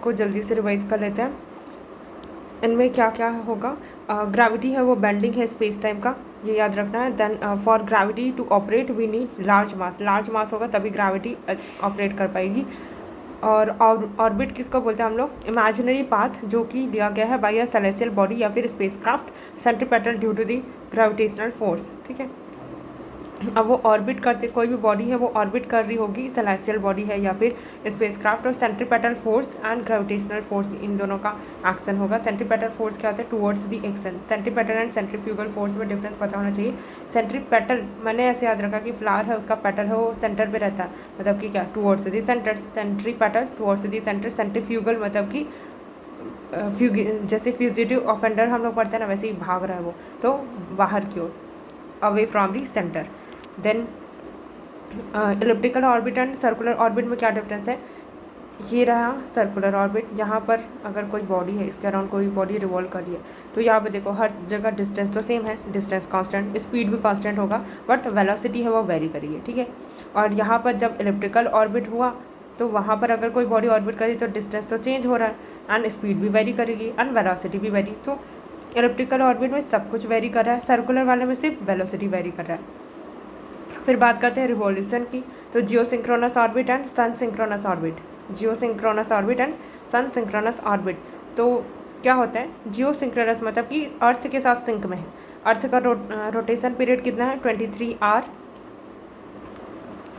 को जल्दी से रिवाइज कर लेते हैं। इनमें क्या क्या होगा, ग्रेविटी है वो बेंडिंग है स्पेस टाइम का, ये याद रखना है। Then for gravity to operate we need large mass होगा तभी ग्रेविटी ऑपरेट कर पाएगी। और ऑर्बिट किसको बोलते हैं हम लोग, इमेजिनरी पाथ जो कि दिया गया है बाय अ सेलेस्टियल बॉडी या फिर spacecraft centripetal due to the gravitational force. ठीक है, अब वो ऑर्बिट करते, कोई भी बॉडी है वो ऑर्बिट कर रही होगी, सेलेस्टियल बॉडी है या फिर स्पेसक्राफ्ट, और centripetal force and gravitational force in दोनों का एक्शन होगा। सेंट्रीपेटल फोर्स क्या होता है, towards the action. Centripetal and centrifugal force में डिफरेंस पता होना चाहिए। सेंट्रीपेटल मैंने ऐसे याद रखा कि फ्लावर है उसका पेटल है वो सेंटर पे रहता है, मतलब कि क्या, towards the centre. Centripetal towards the centre, centrifugal मतलब कि जैसे फ्यूजिटिव ऑफेंडर हम लोग पढ़ते हैं ना वैसे ही भाग रहा है वो, तो बाहर की ओर, away from the centre. Then elliptical orbit and circular orbit में क्या डिफरेंस है, ये रहा सर्कुलर ऑर्बिट, यहाँ पर अगर कोई बॉडी है इसके अराउंड कोई बॉडी रिवॉल्व कर रही है तो यहाँ पे देखो हर जगह डिस्टेंस तो सेम है, डिस्टेंस कांस्टेंट, स्पीड भी कांस्टेंट होगा, बट वेलोसिटी है वो वेरी करेगी। ठीक है, और यहाँ पर जब इलिप्टिकल ऑर्बिट हुआ तो वहाँ पर अगर कोई बॉडी ऑर्बिट करी तो डिस्टेंस तो चेंज हो रहा है एंड स्पीड भी वेरी करेगी एंड वेलोसिटी भी वेरी। तो इलिप्टिकल ऑर्बिट में सब कुछ वेरी कर रहा है, सर्कुलर वाले में सिर्फ वेलोसिटी वेरी कर रहा है। फिर बात करते हैं रिवॉल्यूशन की, तो geosynchronous orbit and sun synchronous orbit. Geosynchronous orbit and sun synchronous orbit, तो क्या होता है, जियोसिंक्रोनस मतलब कि अर्थ के साथ सिंक में है। अर्थ का रोटेशन पीरियड कितना है, 23 आवर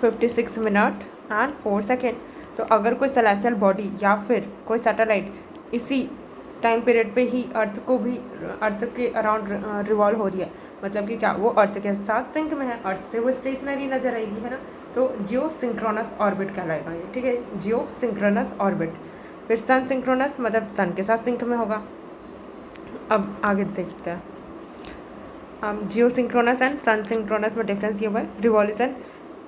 56 मिनट एंड 4 सेकेंड। तो अगर कोई सेलेस्टियल बॉडी या फिर कोई सैटेलाइट इसी टाइम पीरियड पे ही अर्थ के अराउंड रिवॉल्व हो रही है, मतलब कि क्या, वो अर्थ के साथ सिंक में है, अर्थ से वो स्टेशनरी नजर आएगी, है ना, तो जियो सिंक्रोनस ऑर्बिट कहलाएगा ये। ठीक है, जियो सिंक्रोनस ऑर्बिट। फिर सन सिंक्रोनस मतलब सन के साथ सिंक में होगा। अब आगे देखते हैं, अब जियो सिंक्रोनस एंड सन सिंक्रोनस में डिफरेंस ये हुआ है, रिवॉल्यूशन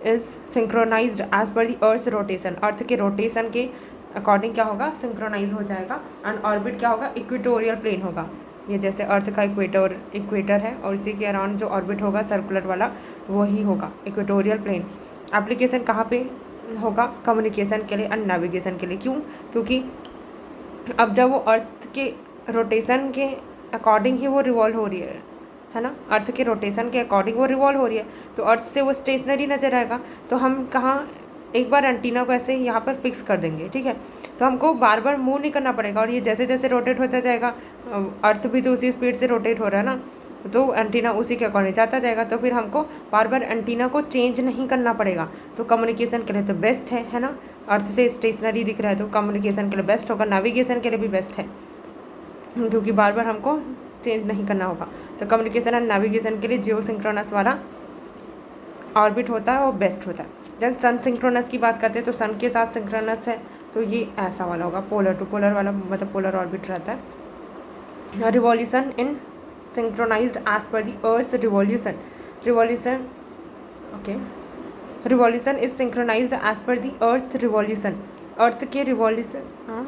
इज सिंक्रोनाइज्ड एज पर दी अर्थ रोटेशन, अर्थ के रोटेशन के अकॉर्डिंग क्या होगा, सिंक्रोनाइज हो जाएगा। एंड ऑर्बिट क्या होगा, इक्वेटोरियल प्लेन होगा, ये जैसे अर्थ का इक्वेटर है और इसी के अराउंड जो ऑर्बिट होगा सर्कुलर वाला वही होगा इक्वेटोरियल प्लेन। एप्लीकेशन कहाँ पे होगा, कम्युनिकेशन के लिए एंड नेविगेशन के लिए। क्यों, क्योंकि अब जब वो अर्थ के रोटेशन के अकॉर्डिंग ही वो रिवॉल्व हो रही है ना, अर्थ के रोटेशन के अकॉर्डिंग वो रिवॉल्व हो रही है, तो अर्थ से वो स्टेशनरी नज़र आएगा। तो हम कहाँ, एक बार एंटीना को ऐसे यहाँ पर फिक्स कर देंगे, ठीक है, तो हमको बार बार मूव नहीं करना पड़ेगा, और ये जैसे जैसे रोटेट होता जाएगा, अर्थ भी तो उसी स्पीड से रोटेट हो रहा है ना, तो एंटीना उसी के अकॉर्डिंग जाता जाएगा, तो फिर हमको बार बार एंटीना को चेंज नहीं करना पड़ेगा। तो कम्युनिकेशन के लिए तो बेस्ट है ना, अर्थ से स्टेशनरी दिख रहा है तो कम्युनिकेशन के लिए बेस्ट होगा, नेविगेशन के लिए भी बेस्ट है क्योंकि बार बार हमको चेंज नहीं करना होगा। तो कम्युनिकेशन एंड नेविगेशन के लिए जियो सिंक्रोनस वाला ऑर्बिट होता है वो बेस्ट होता है। जब सन सिंक्रोनस की बात करते हैं तो सन के साथ सिंक्रोनस है तो ये ऐसा वाला होगा, पोलर टू पोलर वाला, मतलब पोलर ऑर्बिट रहता है। Revolution in synchronised as per the earth revolution, revolution is synchronised as per the earth revolution, earth के रिवॉल्यूशन, हाँ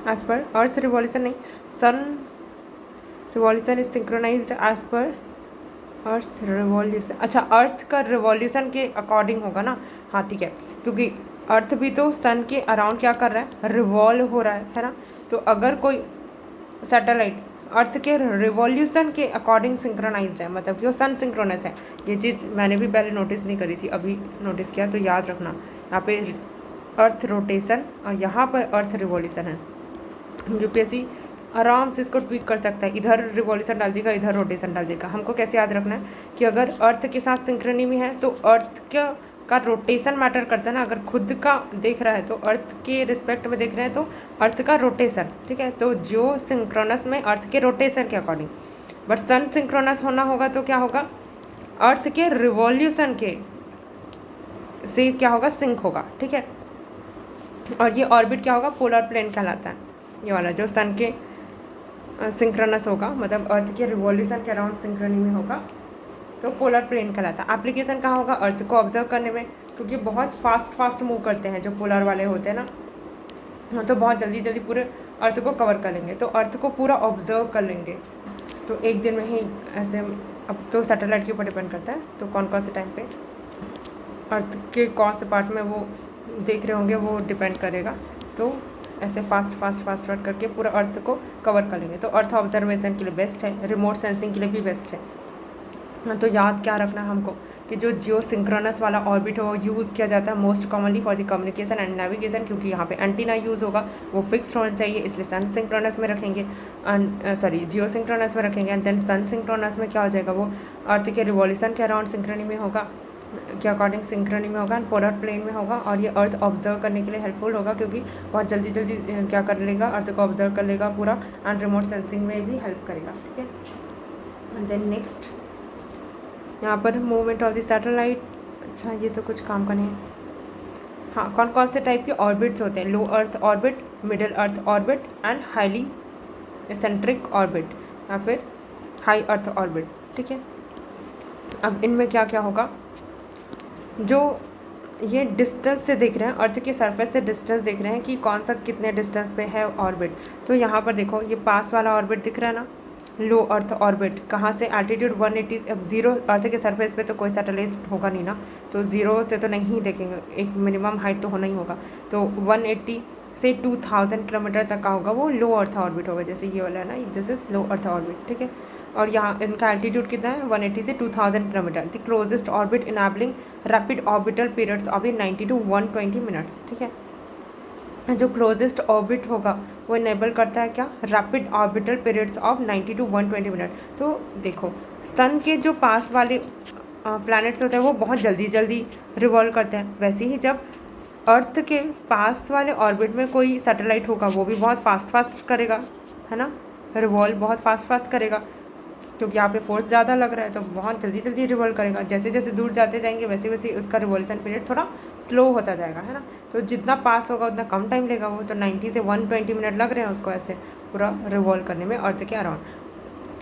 एज पर अर्थ रिवॉल्यूशन नहीं, sun revolution is synchronised as per earth revolution. अच्छा, अर्थ का revolution के according होगा ना, हाँ ठीक है, क्योंकि अर्थ भी तो सन के अराउंड क्या कर रहा है, रिवॉल्व हो रहा है ना। तो अगर कोई सैटेलाइट अर्थ के रिवॉल्यूशन के अकॉर्डिंग सिंक्रोनाइज्ड है, मतलब कि वो सन सिंक्रोनस है। ये चीज़ मैंने भी पहले नोटिस नहीं करी थी, अभी नोटिस किया, तो याद रखना, यहाँ पे अर्थ रोटेशन और यहाँ पर अर्थ रिवॉल्यूशन है। यूपीएससी आराम से इसको ट्वीक कर सकता है, इधर रिवॉल्यूशन डाल देगा, इधर रोटेशन डाल देगा। हमको कैसे याद रखना है कि अगर अर्थ के साथ सिंक्रोनी में है तो अर्थ का रोटेशन मैटर करता है ना, अगर खुद का देख रहा है तो अर्थ के रिस्पेक्ट में देख रहे हैं तो अर्थ का रोटेशन, ठीक है, तो जियो सिंक्रोनस में अर्थ के रोटेशन के अकॉर्डिंग। बट सन सिंक्रोनस होना होगा तो क्या होगा, अर्थ के रिवॉल्यूशन के से क्या होगा, सिंक होगा, ठीक है। और ये ऑर्बिट क्या होगा, पोलर प्लेन कहलाता है, ये वाला जो सन के सिंक्रोनस होगा, मतलब अर्थ के रिवॉल्यूशन के अराउंड सिंक्रोनी में होगा तो पोलर प्लेन कहलाता है। एप्लीकेशन कहाँ होगा, अर्थ को ऑब्जर्व करने में, क्योंकि बहुत फास्ट मूव करते हैं जो पोलर वाले होते हैं ना, तो बहुत जल्दी जल्दी पूरे अर्थ को कवर कर लेंगे, तो अर्थ को पूरा ऑब्जर्व कर लेंगे तो एक दिन में ही ऐसे। अब तो सैटेलाइट के ऊपर डिपेंड करता है, तो कौन कौन से टाइम पे अर्थ के कौन से पार्ट में वो देख रहे होंगे वो डिपेंड करेगा। तो ऐसे फास्ट करके पूरा अर्थ को कवर कर लेंगे। तो अर्थ ऑब्जर्वेशन के लिए बेस्ट है, रिमोट सेंसिंग के लिए भी बेस्ट है। तो याद क्या रखना है हमको कि जो जियो सिंक्रोनस वाला ऑर्बिट है वो यूज़ किया जाता है most commonly for the communication and navigation, क्योंकि यहाँ पे एंटीना यूज़ होगा, वो फिक्स्ड होना चाहिए, इसलिए सन सिंक्रोनस में रखेंगे, जियो सिंक्रोनस में रखेंगे। एंड देन सन सिंक्रोनस में क्या हो जाएगा, वो अर्थ के रिवॉल्यूशन के अराउंड सिंक्रोनी में होगा, के अकॉर्डिंग सिंक्रोनी में होगा, पोलर प्लेन में होगा, और ये अर्थ ऑब्जर्व करने के लिए हेल्पफुल होगा, क्योंकि बहुत जल्दी क्या कर लेगा, अर्थ को ऑब्जर्व कर लेगा पूरा, एंड रिमोट सेंसिंग में भी हेल्प करेगा। ठीक है, एंड देन नेक्स्ट यहाँ पर मूवमेंट ऑफ द सैटेलाइट। अच्छा, ये तो कुछ काम का नहीं है। हाँ, कौन कौन से टाइप के ऑर्बिट्स होते हैं, low earth orbit, middle earth orbit and highly eccentric orbit, या फिर हाई अर्थ ऑर्बिट। ठीक है, अब इनमें क्या क्या होगा, जो ये डिस्टेंस से देख रहे हैं, अर्थ के सरफेस से डिस्टेंस देख रहे हैं कि कौन सा कितने डिस्टेंस पे है ऑर्बिट। तो यहाँ पर देखो, ये पास वाला ऑर्बिट दिख रहा है ना, लो अर्थ ऑर्बिट, कहाँ से, एल्टीट्यूड 180। अब जीरो अर्थ के सरफेस पे तो कोई सैटेलाइट होगा नहीं ना, तो ज़ीरो से तो नहीं देखेंगे, एक मिनिमम हाइट तो होना ही होगा। तो 180 से 2000 किलोमीटर तक का होगा, वो लो अर्थ ऑर्बिट होगा, जैसे ये वाला है ना, this is low earth orbit. ठीक है, और यहाँ इनका एल्टीट्यूड कितना है, 180 से 2000 kilometre. The closest orbit enabling rapid orbital periods of 90 to 120 minutes. ठीक है, जो क्लोजेस्ट ऑर्बिट होगा वो इनेबल करता है क्या, rapid orbital periods of 90 to 120 minute. तो देखो, सन के जो पास वाले प्लैनेट्स होते हैं वो बहुत जल्दी रिवॉल्व करते हैं, वैसे ही जब अर्थ के पास वाले ऑर्बिट में कोई सैटेलाइट होगा वो भी बहुत फास्ट करेगा, है ना, रिवॉल्व बहुत फास्ट करेगा, क्योंकि यहाँ पे फोर्स ज़्यादा लग रहा है, तो बहुत जल्दी रिवॉल्व करेगा। जैसे जैसे दूर जाते जाएंगे वैसे उसका रिवॉल्यूशन पीरियड थोड़ा स्लो होता जाएगा, है ना। तो जितना पास होगा उतना कम टाइम लेगा वो, तो 90 से 120 मिनट लग रहे हैं उसको ऐसे पूरा रिवॉल्व करने में अर्थ के अराउंड।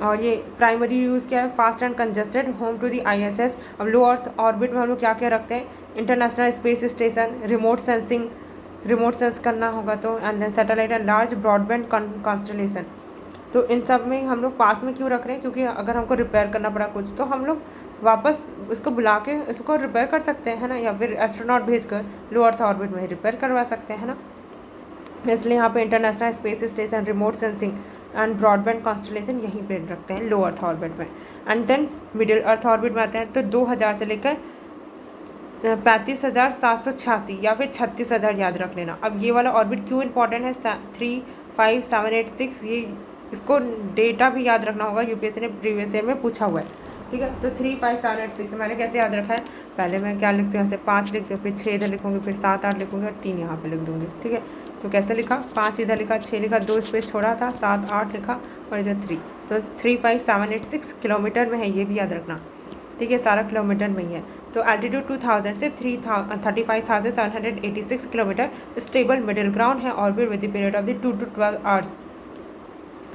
और ये प्राइमरी यूज़ क्या है, fast and congested, home to the ISS। अब लो अर्थ ऑर्बिट में हम लोग क्या क्या रखते हैं, international space station, remote sense करना होगा तो, and then satellite and large broadband constellation. तो इन सब में हम लोग पास में क्यों रख रहे हैं, क्योंकि अगर हमको रिपेयर करना पड़ा कुछ तो हम लोग वापस उसको बुला के इसको रिपेयर कर सकते हैं, है ना, या फिर एस्ट्रोनॉट भेज कर लो अर्थ ऑर्बिट में ही रिपेयर करवा सकते हैं, है ना। इसलिए यहाँ पे international space station, remote sensing and broadband constellation यहीं पे रखते हैं लो अर्थ ऑर्बिट में। And then middle earth orbit में आते हैं तो 2000 से लेकर 35,786 या फिर 36,000 याद रख लेना। अब ये वाला ऑर्बिट क्यों इंपॉर्टेंट है, 3, 5, 7, 8, 6, ये इसको डेटा भी याद रखना होगा, यूपीएससी ने प्रीवियस ईयर में पूछा हुआ है। ठीक है, तो 3, 5, 7, 8, 6 मैंने कैसे याद रखा है, पहले मैं क्या लिखती हूँ, ऐसे 5 लिखती हूँ, फिर 6 इधर लिखूँगी, फिर 7, 8 लिखूँगी और 3 यहाँ पे लिख दूँगी। ठीक है, तो कैसे लिखा, 5 इधर लिखा, 6 लिखा, 2 स्पेस छोड़ा था, 7, 8 लिखा और इधर 3। तो 3, 5, 7, 8, 6 किलोमीटर में है, ये भी याद रखना। ठीक है, सारा किलोमीटर में ही है। तो एल्टीट्यूड 2000 से 35,786 किलोमीटर, स्टेबल मिडिल ग्राउंड है, orbit with the period of the 2 to 12 hours,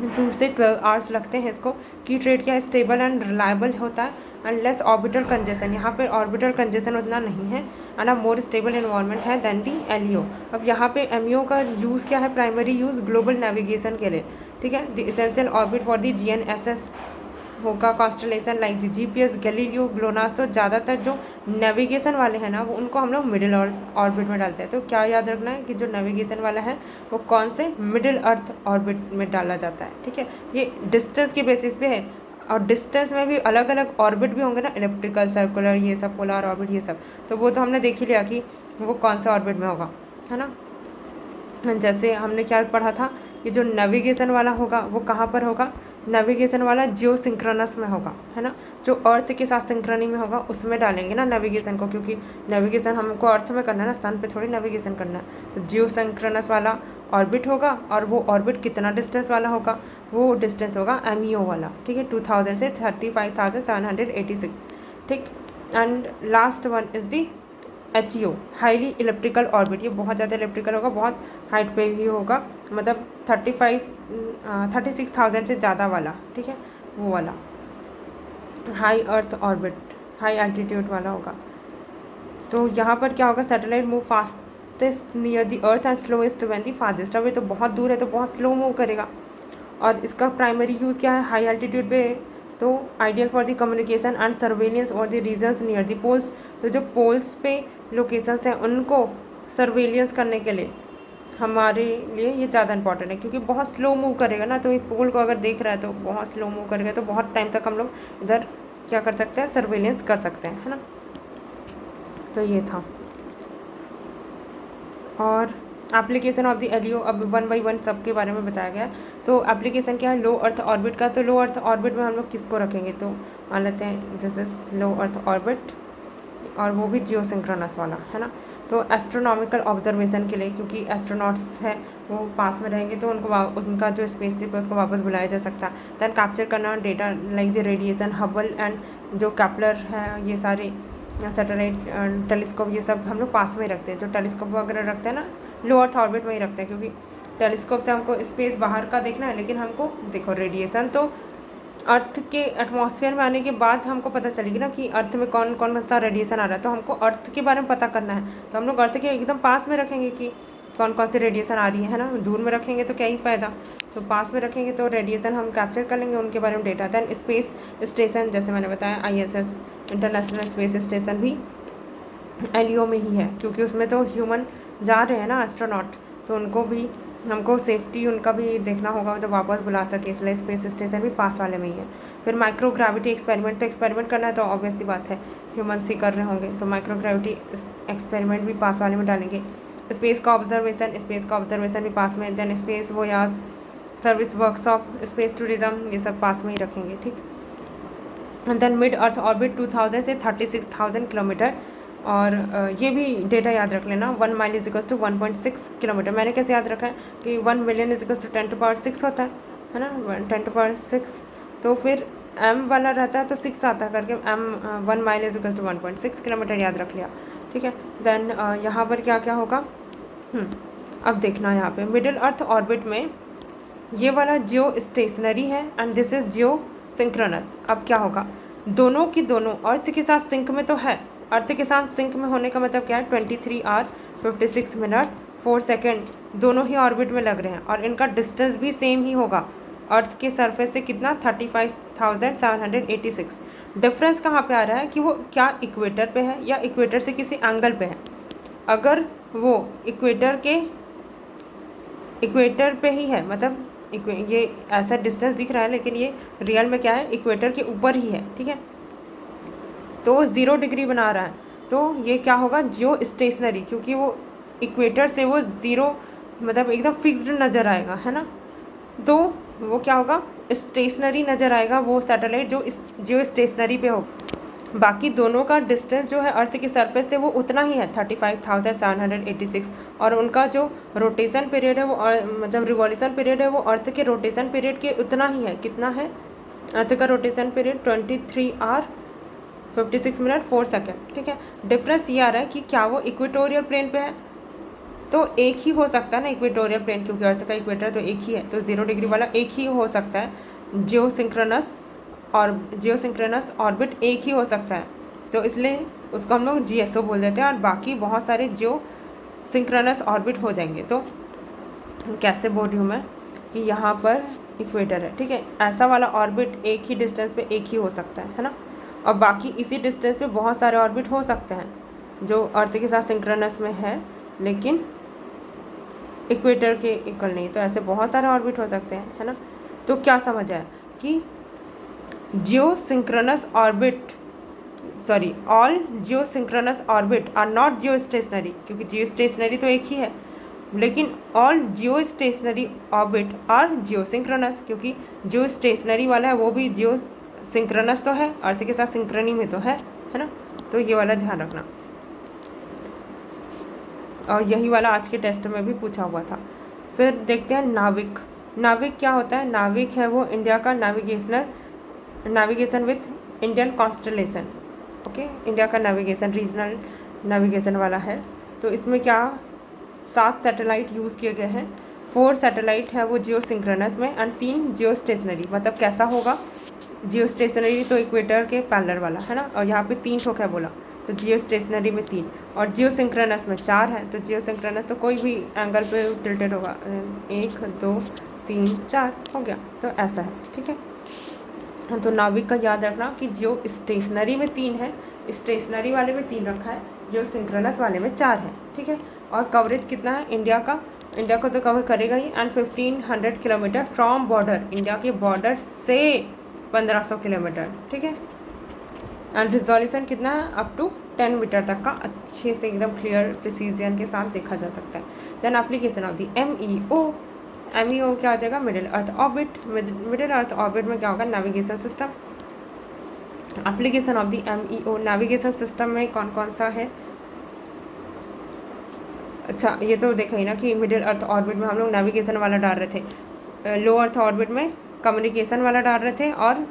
2 से 12 आवर्स लगते हैं इसको। की ट्रेड क्या है, स्टेबल एंड रिलायबल होता है, एंड लेस ऑर्बिटल कंजेशन, यहाँ पर ऑर्बिटल कंजेशन उतना नहीं है, and a more stable environment है देन दी LEO। अब यहाँ पे MEO का यूज़ क्या है, प्राइमरी यूज़ ग्लोबल नेविगेशन के लिए। ठीक है, the essential orbit for the GNSS होगा constellation like the GPS, Galileo, GLONASS. तो ज़्यादातर जो नेविगेशन वाले हैं ना वो उनको हम लोग मिडिल ऑर्बिट में डालते हैं। तो क्या याद रखना है कि जो नेविगेशन वाला है वो कौन से, मिडिल अर्थ ऑर्बिट में डाला जाता है। ठीक है, ये डिस्टेंस के बेसिस पे है, और डिस्टेंस में भी अलग अलग ऑर्बिट भी होंगे ना, इलिप्टिकल, सर्कुलर, ये सब, पोलर ऑर्बिट, ये सब। तो वो तो हमने देख ही लिया कि वो कौन सा ऑर्बिट में होगा, है ना। जैसे हमने क्या पढ़ा था कि जो नेविगेशन वाला होगा वो कहाँ पर होगा, नेविगेशन वाला जियो सिंक्रोनस में होगा, है ना। जो अर्थ के साथ सिंक्रोनी में होगा उसमें डालेंगे ना नेविगेशन को, क्योंकि नेविगेशन हमको अर्थ में करना है ना, सन पे थोड़ी नेविगेशन करना है। तो जियो सिंक्रोनस वाला ऑर्बिट होगा, और वो ऑर्बिट कितना डिस्टेंस वाला होगा, वो डिस्टेंस होगा MEO वाला। ठीक है, 2000 से 35,786। ठीक, and last one is the HEO, highly electrical orbit. ये बहुत ज़्यादा इलेक्ट्रिकल होगा, बहुत हाइट पे भी होगा, मतलब 36,000 से ज़्यादा वाला। ठीक है, वो वाला high earth orbit, high altitude वाला होगा। तो यहाँ पर क्या होगा, satellite move fastest near the earth and slowest when the farthest. अब ये तो बहुत दूर है तो बहुत स्लो मूव करेगा, और इसका प्राइमरी यूज़ क्या है, हाई एल्टीट्यूड पे, तो ideal for the communication and surveillance और the regions near the poles. तो जो पोल्स पे लोकेशंस हैं उनको सर्वेलियंस करने के लिए, हमारे लिए ये ज़्यादा इंपॉर्टेंट है, क्योंकि बहुत स्लो मूव करेगा ना, तो एक पोल को अगर देख रहा है तो बहुत स्लो मूव करेगा, तो बहुत टाइम तक हम लोग इधर क्या कर सकते हैं, सर्वेलेंस कर सकते हैं, है ना। तो ये था। और एप्लीकेशन ऑफ द एलियो, अब 1 बाई 1 सब के बारे में बताया गया। तो एप्लीकेशन क्या है, लो अर्थ ऑर्बिट का। तो लो अर्थ ऑर्बिट में हम लोग किसको रखेंगे, तो मान लेते हैं this is low earth orbit, और वो भी जियो सिंक्रोनस वाला, है ना। तो एस्ट्रोनॉमिकल ऑब्जर्वेशन के लिए, क्योंकि एस्ट्रोनॉट्स है वो पास में रहेंगे, तो उनका जो स्पेसशिप है उसको वापस बुलाया जा सकता है। दैन कैप्चर करना data like the radiation, Hubble and जो कैपलर है, ये सारे सैटेलाइट टेलीस्कोप, ये सब हम लोग पास में ही रखते हैं। जो टेलीस्कोप वगैरह रखते हैं ना, लो अर्थ ऑर्बिट में ही रखते हैं, क्योंकि टेलीस्कोप से हमको स्पेस बाहर का देखना है, लेकिन हमको देखो रेडिएशन तो अर्थ के एटमॉस्फेयर में आने के बाद हमको पता चलेगी ना कि अर्थ में कौन कौन सा रेडिएशन आ रहा है। तो हमको अर्थ के बारे में पता करना है, तो हम लोग अर्थ के एकदम पास में रखेंगे कि कौन कौन सी रेडिएशन आ रही है ना। दूर में रखेंगे तो क्या ही फ़ायदा, तो पास में रखेंगे तो रेडिएशन हम कैप्चर कर लेंगे, उनके बारे में डेटा। दैन स्पेस स्टेशन, जैसे मैंने बताया ISS इंटरनेशनल स्पेस स्टेशन भी एलियो में ही है, क्योंकि उसमें तो ह्यूमन जा रहे हैं ना, एस्ट्रोनॉट, तो उनको भी हमको सेफ्टी उनका भी देखना होगा, तो वापस बुला सके, इसलिए स्पेस स्टेशन भी पास वाले में ही है। फिर माइक्रोग्रेविटी एक्सपेरिमेंट, तो एक्सपेरिमेंट करना है तो ऑब्वियस सी बात है ह्यूमन ही कर रहे होंगे, तो माइक्रोग्रेविटी एक्सपेरिमेंट भी पास वाले में डालेंगे। स्पेस का ऑब्जर्वेशन भी पास में। Then space voyage, service workshop, space tourism, ये सब पास में ही रखेंगे, ठीक। And then mid earth orbit 2000 से 36,000 किलोमीटर, और ये भी डेटा याद रख लेना, 1 mile is equals to 1.6 kilometre. मैंने कैसे याद रखा है कि 1 मिलियन इज इक्वल्स टू 10⁻6 होता है ना, 10⁻6, तो फिर m वाला रहता है तो 6 आता है करके, m 1 mile is equals to 1.6 kilometre याद रख लिया, ठीक है। देन यहाँ पर क्या क्या होगा, अब देखना यहाँ पे मिडिल अर्थ ऑर्बिट में ये वाला जियो स्टेशनरी है and this is Jio synchronous. अब क्या होगा, दोनों की दोनों अर्थ के साथ सिंक में तो है। अर्थ के साथ सिंक में होने का मतलब क्या है, 23 आवर 56 मिनट 4 सेकेंड दोनों ही ऑर्बिट में लग रहे हैं, और इनका डिस्टेंस भी सेम ही होगा अर्थ के सरफेस से, कितना 35,786। डिफरेंस कहाँ पे आ रहा है कि वो क्या इक्वेटर पे है या इक्वेटर से किसी एंगल पे है। अगर वो इक्वेटर पे ही है, मतलब ये ऐसा डिस्टेंस दिख रहा है, लेकिन ये रियल में क्या है, इक्वेटर के ऊपर ही है, ठीक है, तो 0 डिग्री बना रहा है, तो ये क्या होगा, जियो स्टेशनरी, क्योंकि वो इक्वेटर से वो 0 मतलब एकदम फिक्स्ड नज़र आएगा, है ना। तो वो क्या होगा, स्टेशनरी नज़र आएगा वो सैटेलाइट जो जियो स्टेशनरी पे हो। बाकी दोनों का डिस्टेंस जो है अर्थ के सरफेस से वो उतना ही है, 35,786, और उनका जो रोटेशन पीरियड है वो मतलब रिवॉल्यूशन पीरियड है वो अर्थ के रोटेशन पीरियड के उतना ही है। कितना है अर्थ का rotation period, 23 hour 56 minute 4 second, ठीक है। डिफरेंस ये आ रहा है कि क्या वो इक्वेटोरियल प्लेन पे है, तो एक ही हो सकता है ना इक्वेटोरियल प्लेन, क्योंकि अर्थ का इक्वेटर तो एक ही है, तो 0 डिग्री वाला एक ही हो सकता है। जियो सिंक्रोनस ऑर्बिट एक ही हो सकता है, तो इसलिए उसको हम लोग GSO बोल देते हैं, और बाकी बहुत सारे जियो सिंक्रोनस ऑर्बिट हो जाएंगे। तो कैसे बोल रही हूँ मैं कि यहाँ पर इक्वेटर है, ठीक है, ऐसा वाला ऑर्बिट एक ही डिस्टेंस पे एक ही हो सकता है ना, और बाकी इसी डिस्टेंस पे बहुत सारे ऑर्बिट हो सकते हैं जो अर्थ के साथ सिंक्रोनस में है लेकिन इक्वेटर के इक्वल नहीं, तो ऐसे बहुत सारे ऑर्बिट हो सकते हैं, है ना। तो क्या समझ आया कि geosynchronous orbit are not geostationary, क्योंकि जियो स्टेशनरी तो एक ही है, लेकिन all geostationary orbit are geosynchronous, क्योंकि जियो स्टेशनरी वाला है वो भी जियो सिंक्रोनस तो है, अर्थ के साथ सिंक्रोनी में तो है ना। तो ये वाला ध्यान रखना, और यही वाला आज के टेस्ट में भी पूछा हुआ था। फिर देखते हैं नाविक। नाविक क्या होता है, नाविक है वो इंडिया का navigation with Indian constellation, okay, India का नेविगेशन रीजनल नेविगेशन वाला है। तो इसमें क्या 7 सैटेलाइट यूज़ किए गए हैं, 4 सैटेलाइट है वो जियो सिंक्रोनस में एंड 3 जियो स्टेशनरी। मतलब कैसा होगा, जियो स्टेशनरी तो इक्वेटर के पैरेलल वाला है ना, और यहाँ पे 3 ठोक है बोला, तो जियो स्टेशनरी में 3 और जियो सिंक्रोनस में 4 है। तो जियो सिंक्रोनस तो कोई भी एंगल पे टिल्टेड होगा, 1 2 3 4 हो गया, तो ऐसा है, ठीक है। तो नाविक का याद रखना कि जियो स्टेशनरी में 3 है, स्टेशनरी वाले में 3 रखा है, जियो सिंक्रोनस वाले में 4 है, ठीक है। और कवरेज कितना है इंडिया का, इंडिया को तो कवर करेगा ही, and 1500 kilometre from border, India के बॉर्डर से 1500 किलोमीटर, ठीक है। एंड रिजोल्यूशन कितना है, अप टू 10 मीटर तक का अच्छे से एकदम क्लियर प्रिसीजन के साथ देखा जा सकता है। Then application of the MEO क्या हो जाएगा, middle earth orbit. Middle earth orbit में क्या होगा, navigation system. Application of the MEO navigation system में कौन कौन सा है, अच्छा ये तो देखा ही ना कि मिडिल अर्थ ऑर्बिट में हम लोग नेविगेशन वाला डाल रहे थे, लो अर्थ ऑर्बिट में कम्युनिकेशन वाला डाल रहे थे, और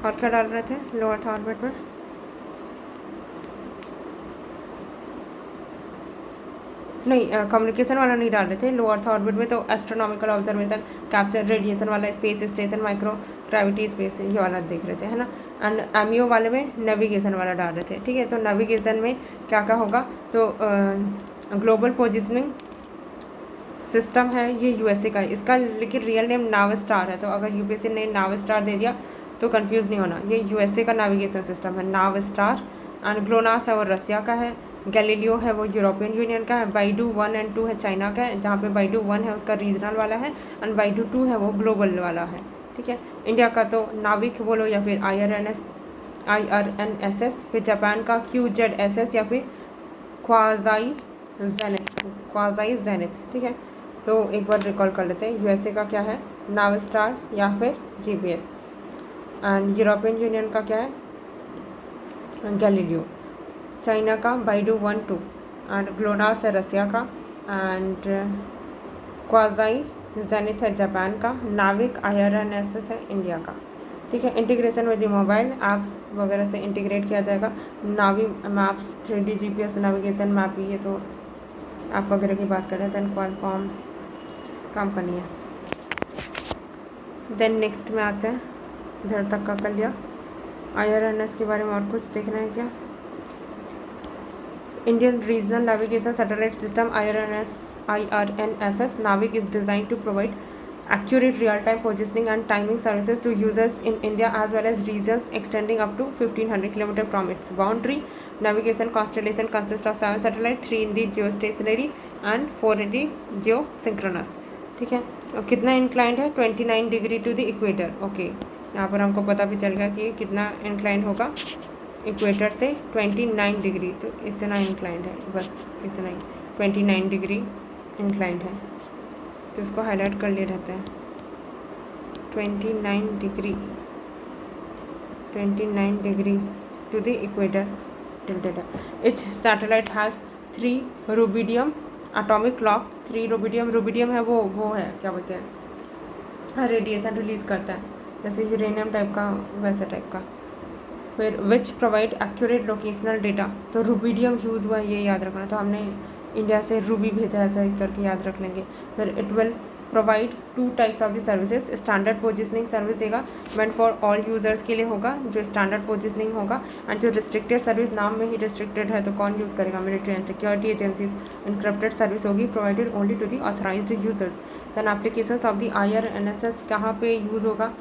क्या डाल रहे थे लो अर्थ ऑर्बिट में, नहीं कम्युनिकेशन वाला नहीं डाल रहे थे। लो अर्थ ऑर्बिट में तो एस्ट्रोनॉमिकल ऑब्जर्वेशन, कैप्चर रेडिएशन वाला, space station, micro gravity space, ये वाला देख रहे थे, है ना। एंड MEO वाले में नेविगेशन वाला डाल रहे थे, ठीक है। तो नेविगेशन में क्या क्या होगा, तो ग्लोबल पोजिशनिंग सिस्टम है, ये USA का है, इसका लेकिन रियल नेम नावस्टार है, तो अगर UPSC ने नावस्टार दे दिया तो कंफ्यूज नहीं होना, ये USA का नेविगेशन सिस्टम है नावस्टार। एंड ग्लोनास है वो रसिया का है, गैलीलियो है वो यूरोपियन यूनियन का है, बाइडू 1 और 2 है चाइना का है, जहाँ पे बाइडू 1 है उसका रीजनल वाला है, एंड बाइडू 2 है वो ग्लोबल वाला है, ठीक है। इंडिया का तो नाविक बोलो या फिर IRNSS, फिर जापान का QZSS या फिर क्वाजाई जेनिथ, ठीक है। तो एक बार रिकॉल कर लेते हैं, USA का क्या है, नावस्टार या फिर GPS, एंड यूरोपियन यूनियन का क्या है, गैलीलियो, चाइना का बाइडू 1 2, एंड ग्लोनास है रसिया का, एंड क्वाजाई जेनिथ है जापान का, नाविक IRNSS है इंडिया का, ठीक है। इंटीग्रेशन विद मोबाइल ऐप्स वगैरह से इंटीग्रेट किया जाएगा, नावी maps, 3D GPS navigation map, ये तो ऐप वगैरह की बात कर रहे हैं। देन क्वालकॉम कंपनी है। देन नेक्स्ट में आते हैं, इधर तक का कर लिया। IRNS के बारे में और कुछ देखना है क्या, Indian Regional Navigation Satellite System IRNSS Navig is designed to provide accurate real-time positioning and timing services to users in India as well as regions extending up to 1500 km from its boundary. Navigation constellation consists of 7 satellites, 3 in the geostationary and 4 in the geosynchronous, ठीक है। और कितना inclined है, 29 degree to the equator, okay. यहाँ पर हमको पता भी चल गया कि कितना इंक्लाइंड होगा इक्वेटर से, 29 डिग्री, तो इतना इंक्लाइंड है, बस इतना ही, 29 डिग्री इंक्लाइंड है, तो इसको हाईलाइट कर लिए रहते हैं, 29 degree to the equator tilted है। Each satellite has 3 rubidium atomic clock, 3 rubidium है वो है क्या बोलते हैं, रेडिएशन रिलीज करता है, जैसे यूरेनियम टाइप का, वैसा टाइप का। फिर which provide accurate locational data, तो रुबिडियम यूज़ हुआ है, ये याद रखना, तो हमने इंडिया से रूबी भेजा है, ऐसा करके याद रख लेंगे। फिर it will provide 2 types of the services, standard positioning service देगा, मेंट फॉर ऑल यूजर्स के लिए होगा जो स्टैंडर्ड पोजिशनिंग होगा, एंड जो रिस्ट्रिक्टेड सर्विस, नाम में ही रिस्ट्रिक्टेड है तो कौन यूज़ करेगा, military and security agencies. Encrypted service होगी, provided only to the authorised users. Then applications of the IRNSS कहाँ पे यूज़ होगा,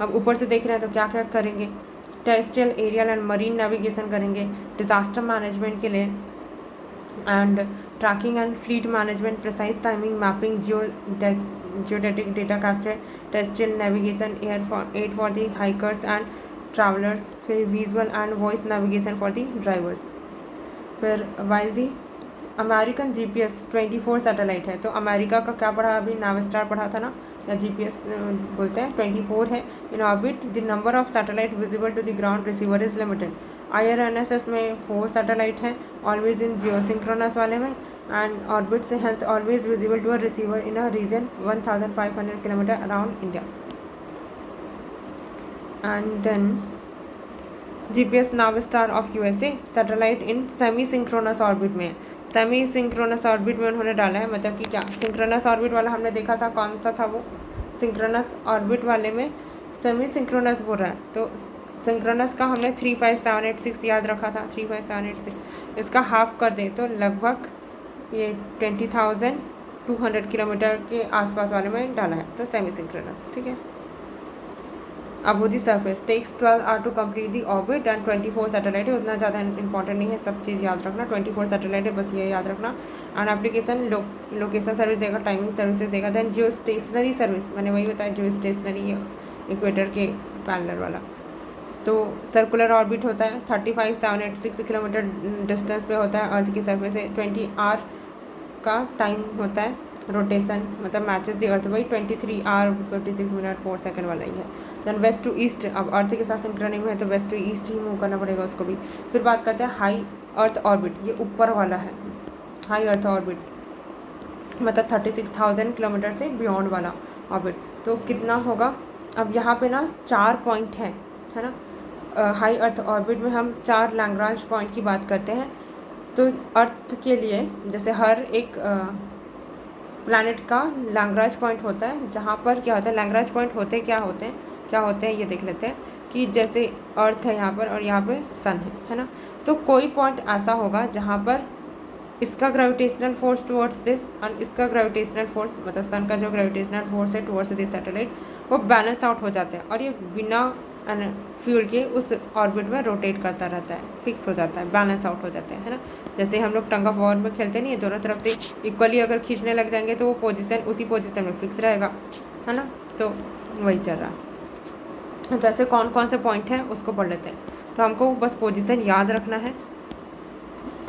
अब ऊपर से देख रहे हैं तो क्या क्या करेंगे, terrestrial, aerial and marine navigation करेंगे, डिजास्टर मैनेजमेंट के लिए, and tracking and fleet management, precise timing, mapping, geodetic data capture, terrestrial navigation, aid for the hikers and travellers, फिर visual and voice navigation for the drivers. फिर while the American GPS 24 satellite है, तो America का क्या पढ़ा अभी, नावस्टार पढ़ा था ना, या GPS बोलते हैं, 24 है in orbit. The number of satellite visible to the ground receiver is limited. IRNSS में 4 सैटेलाइट हैं, ऑलवेज इन जियोसिंक्रोनस वाले में, एंड ऑर्बिट से hence always visible to a receiver in a region 1500 kilometre around India. And then GPS Navstar of USA satellite in semi synchronous orbit में है, semi synchronous orbit में उन्होंने डाला है, मतलब कि क्या, सिंक्रोनस ऑर्बिट वाला हमने देखा था, कौन सा था वो, सिंक्रोनस ऑर्बिट वाले में सेमी सिंक्रोनस बोल रहा है, तो सिंक्रोनस का हमने 35786 याद रखा था, 35786, इसका हाफ कर दे तो लगभग ये 20,200 किलोमीटर के आसपास वाले में डाला है, तो सेमी सिंक्रोनस, ठीक है। Above the surface takes 12 hour to complete the orbit, and 24 satellite है, उतना ज़्यादा इंपॉर्टेंट नहीं है, सब चीज़ याद रखना, 24 सैटेलाइट है, बस ये याद रखना। एंड एप्लीकेशन लोकेशन सर्विस देगा, टाइमिंग सर्विसेज देगा। देन जियो स्टेशनरी सर्विस, मैंने वही बताया जियो स्टेशनरी इक्वेटर के पैरेलल वाला। तो सर्कुलर ऑर्बिट होता है 35,786 किलोमीटर डिस्टेंस पे होता है अर्थ की सरफेस से। 20 आवर का टाइम होता है रोटेशन, मतलब मैचेस दी अर्थ, वही 23 आवर 56 मिनट 4 सेकंड वाला ही है। देन वेस्ट टू ईस्ट, अब अर्थ के साथ सिंक्रोनी में है तो वेस्ट टू ईस्ट ही मूव करना पड़ेगा उसको भी। फिर बात करते हैं हाई अर्थ ऑर्बिट, ये ऊपर वाला है हाई अर्थ ऑर्बिट, मतलब 36,000 किलोमीटर से बियॉन्ड वाला ऑर्बिट। तो कितना होगा, अब यहाँ पे ना 4 पॉइंट है ना। हाई अर्थ ऑर्बिट में हम 4 लैग्रांज पॉइंट की बात करते हैं। तो अर्थ के लिए जैसे हर एक प्लैनेट का लैग्रांज पॉइंट होता है, जहाँ पर क्या होता है, लैग्रांज पॉइंट होते क्या होते हैं ये देख लेते हैं। कि जैसे अर्थ है यहाँ पर और यहाँ पे सन है ना। तो कोई पॉइंट ऐसा होगा जहाँ पर इसका ग्रेविटेशनल फोर्स टुवर्ड्स दिस और इसका ग्रेविटेशनल फोर्स, मतलब सन का जो ग्रेविटेशनल फोर्स है टुवर्ड्स दिस सैटेलाइट, वो बैलेंस आउट हो जाते हैं और ये बिना फ्यूल के उस ऑर्बिट में रोटेट करता रहता है, फिक्स हो जाता है, बैलेंस आउट हो जाता है ना। जैसे हम लोग टंग ऑफ वॉर में खेलते नहीं है, दोनों तरफ से इक्वली अगर खींचने लग जाएंगे तो वो पोजीशन उसी पोजीशन में फिक्स रहेगा, है ना। तो वही चल रहा है। तो ऐसे कौन कौन से पॉइंट हैं उसको पढ़ लेते हैं। तो हमको बस पोजीशन याद रखना है।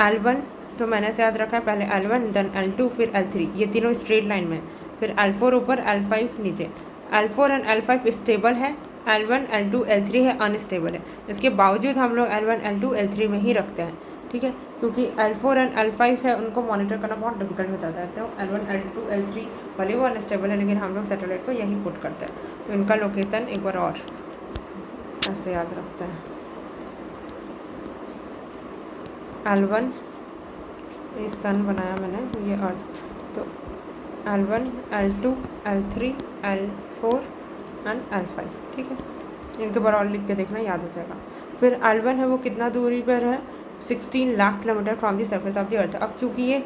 L1 तो मैंने से याद रखा है, पहले L1 देन L2 फिर L3, ये तीनों स्ट्रेट लाइन में। फिर L4 ऊपर L5 नीचे। L4 एंड L5 स्टेबल है, L1 L2 L3 है अनस्टेबल है। इसके बावजूद हम लोग L1 L2 L3 में ही रखते हैं, ठीक है, क्योंकि L4 एंड L5 है उनको मॉनिटर करना बहुत डिफिकल्ट हो जाता है। तो L1 L2 L3 भले वो अनस्टेबल है लेकिन हम लोग सैटेलाइट को यही पुट करते हैं। तो इनका लोकेशन एक बार और ऐसे याद रखते हैं। L1 ये सन बनाया मैंने, ये अर्थ, तो L1 L2 L3 L4 and L5, ठीक है। एक दो बार और लिख के देखना, याद हो जाएगा। फिर L1 है वो कितना दूरी पर है, 16 lakh kilometre from the surface of the अर्थ। अब क्योंकि ये